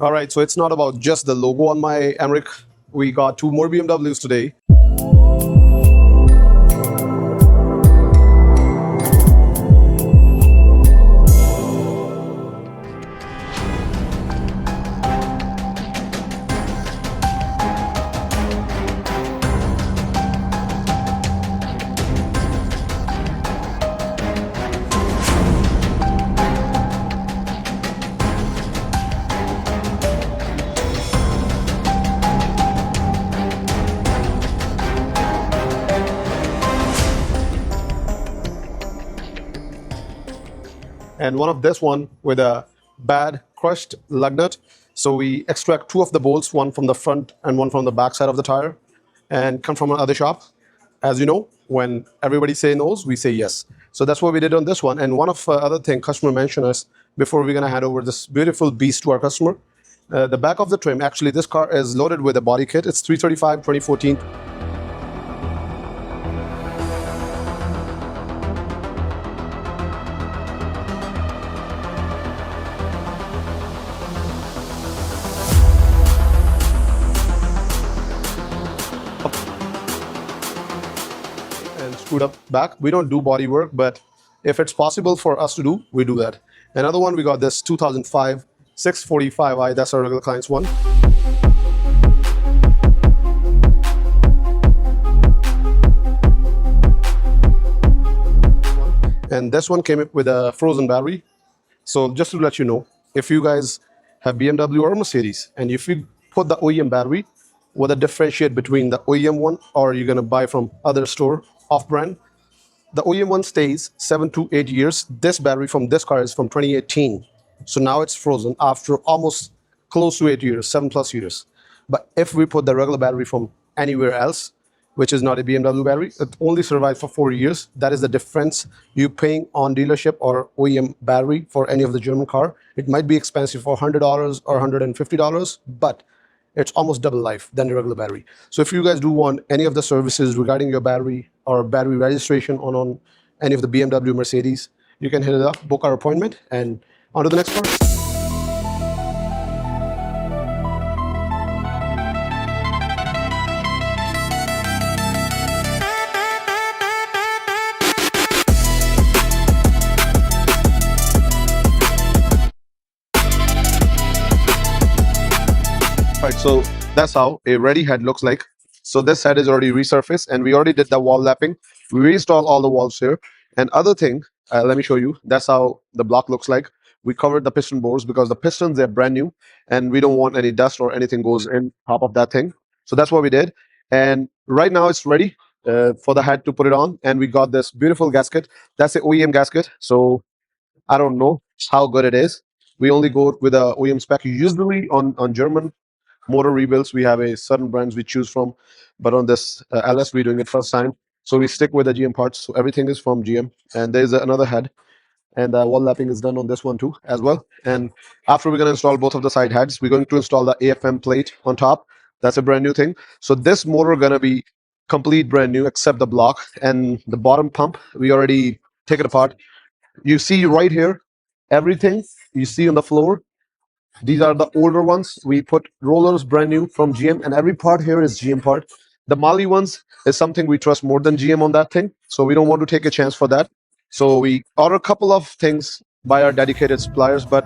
All right, so it's not about just the logo on my MRIK. We got two more BMWs today. And one of this one with a bad crushed lug nut. So we extract two of the bolts, one from the front and one from the back side of the tire, and come from another shop. As you know, when everybody say no's, we say yes. So that's what we did on this one. And one of other thing customer mentioned us before we're gonna hand over this beautiful beast to our customer. The back of the trim, actually this car is loaded with a body kit. It's 335 2014. And screwed up back. We don't do body work, but if it's possible for us to do, we do that. Another one, we got this 2005 645i. That's our regular client's one. And this one came up with a frozen battery. So just to let you know, if you guys have BMW or Mercedes, and if you put the OEM battery, what the differentiate between the OEM one or you're gonna buy from other store off-brand, the OEM one stays 7 to 8 years. This battery from this car is from 2018. So now it's frozen after almost close to 8 years, 7+ years. But if we put the regular battery from anywhere else, which is not a BMW battery, it only survives for 4 years. That is the difference you paying on dealership or OEM battery for any of the German car. It might be expensive for $100 or $150, but it's almost double life than the regular battery. So if you guys do want any of the services regarding your battery or battery registration on any of the BMW, Mercedes, you can hit it up, book our appointment, and on to the next car. Right, so that's how a ready head looks like. So this head is already resurfaced, and we already did the wall lapping. We reinstalled all the walls here. And other thing, let me show you. That's how the block looks like. We covered the piston bores because the pistons, they're brand new, and we don't want any dust or anything goes in top of that thing. So that's what we did. And right now it's ready for the head to put it on. And we got this beautiful gasket. That's the OEM gasket. So I don't know how good it is. We only go with a OEM spec. Usually on German motor rebuilds, we have a certain brands we choose from, but on this LS, we're doing it first time. So we stick with the GM parts. So everything is from GM. And there's another head, and wall lapping is done on this one too as well. And after we're going to install both of the side heads, we're going to install the AFM plate on top. That's a brand new thing. So this motor going to be complete brand new except the block and the bottom pump. We already take it apart. You see right here, everything you see on the floor, these are the older ones. We put rollers brand new from GM, and every part here is GM part. The Mali ones is something we trust more than GM on that thing, so we don't want to take a chance for that. So we order a couple of things by our dedicated suppliers, but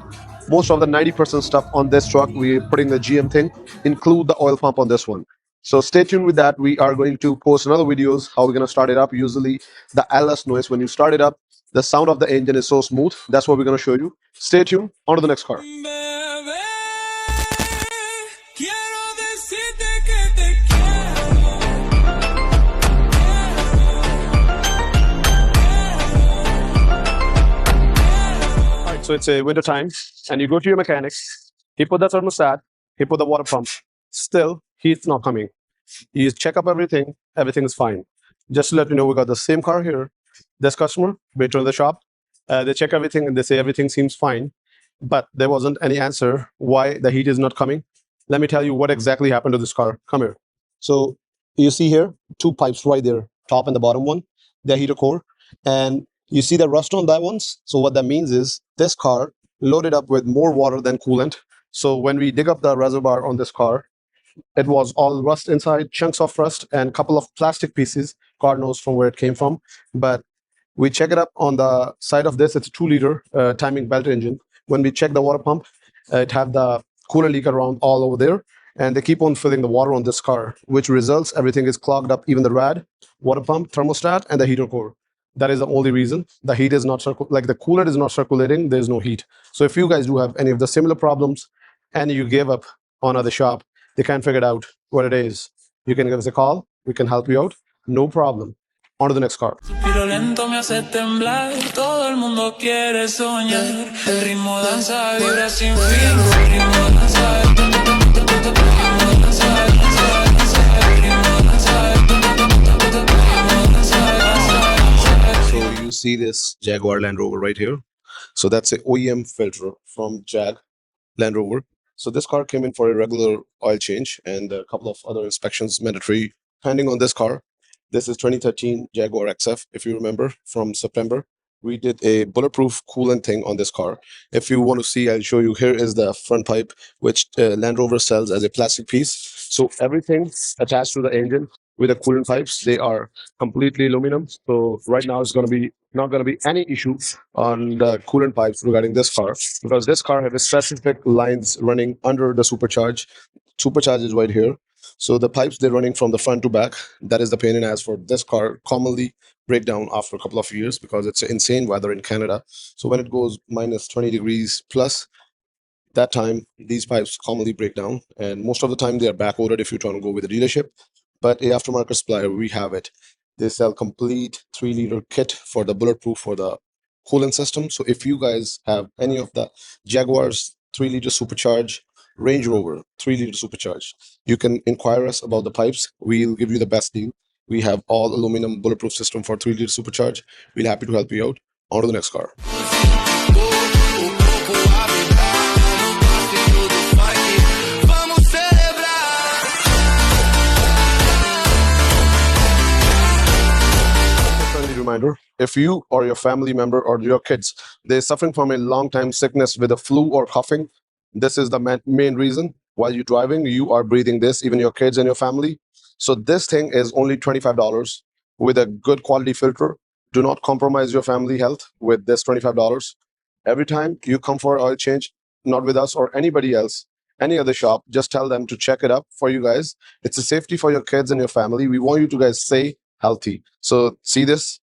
most of the 90% stuff on this truck, we're putting the GM thing, include the oil pump on this one. So stay tuned with that. We are going to post another videos how we're going to start it up. Usually the LS noise, when you start it up, the sound of the engine is so smooth. That's what we're going to show you. Stay tuned. On to the next car. So it's a winter time, and you go to your mechanic. He put the thermostat, he put the water pump. Still, heat's not coming. You check up everything, everything is fine. Just to let you know, we got the same car here. This customer, wait in the shop. They check everything and they say everything seems fine, but there wasn't any answer why the heat is not coming. Let me tell you what exactly happened to this car. Come here. So you see here, two pipes right there, top and the bottom one, they're heater core. And you see the rust on that ones. So what that means is this car loaded up with more water than coolant. So when we dig up the reservoir on this car, it was all rust inside, chunks of rust, and a couple of plastic pieces. God knows from where it came from. But we check it up on the side of this. It's a 2-liter timing belt engine. When we check the water pump, it had the coolant leak around all over there. And they keep on filling the water on this car, which results everything is clogged up, even the rad, water pump, thermostat, and the heater core. That is the only reason. The heat is not like the coolant is not circulating. There's no heat. So if you guys do have any of the similar problems and you give up on other shop, they can't figure it out what it is, you can give us a call. We can help you out. No problem. On to the next car. Suspiro lento me hace temblar, todo el mundo quiere soñar. El ritmo danza, vibra sin fin. El ritmo danza, el ritmo danza, so you see this Jaguar Land Rover right here. So that's a OEM filter from Jag Land Rover. So this car came in for a regular oil change and a couple of other inspections mandatory pending on this car. This is 2013 Jaguar XF. If you remember from September, we did a bulletproof coolant thing on this car. If you want to see, I'll show you. Here is the front pipe, which Land Rover sells as a plastic piece. So everything attached to the engine with the coolant pipes, they are completely aluminum. So right now it's going to be not going to be any issue on the coolant pipes regarding this car, because this car has specific lines running under the supercharge. Supercharge is right here. So the pipes, they're running from the front to back. That is the pain in the ass for this car. Commonly break down after a couple of years because it's insane weather in Canada. So when it goes minus 20 degrees plus, that time these pipes commonly break down, and most of the time they are back ordered if you're trying to go with a dealership. But a aftermarket supplier, we have it. They sell complete 3-liter kit for the bulletproof for the coolant system. So if you guys have any of the Jaguars 3-liter supercharge, Range Rover 3-liter supercharge, you can inquire us about the pipes. We'll give you the best deal. We have all aluminum bulletproof system for 3-liter supercharge. We're happy to help you out. On to the next car. Reminder, if you or your family member or your kids, they're suffering from a long time sickness with a flu or coughing, this is the main reason. While you're driving, you are breathing this, even your kids and your family. So this thing is only $25 with a good quality filter. Do not compromise your family health with this $25. Every time you come for oil change, not with us or anybody else, any other shop, just tell them to check it up for you guys. It's a safety for your kids and your family. We want you to guys stay healthy. So see this.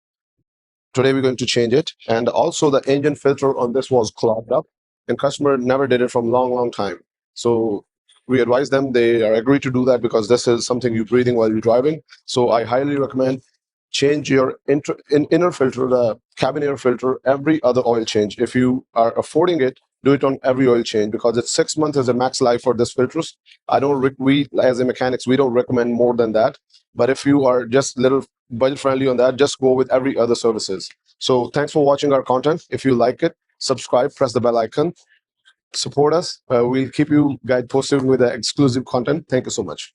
Today we're going to change it. And also the engine filter on this was clogged up and customer never did it from long time. So we advise them, they are agreed to do that because this is something you're breathing while you're driving. So I highly recommend change your inner filter, the cabin air filter, every other oil change. If you are affording it, do it on every oil change because it's 6 months as a max life for this filters. We as a mechanics, we don't recommend more than that. But if you are just little budget friendly on that, just go with every other services. So thanks for watching our content. If you like it, subscribe, press the bell icon, support us. We'll keep you guys posted with the exclusive content. Thank you so much.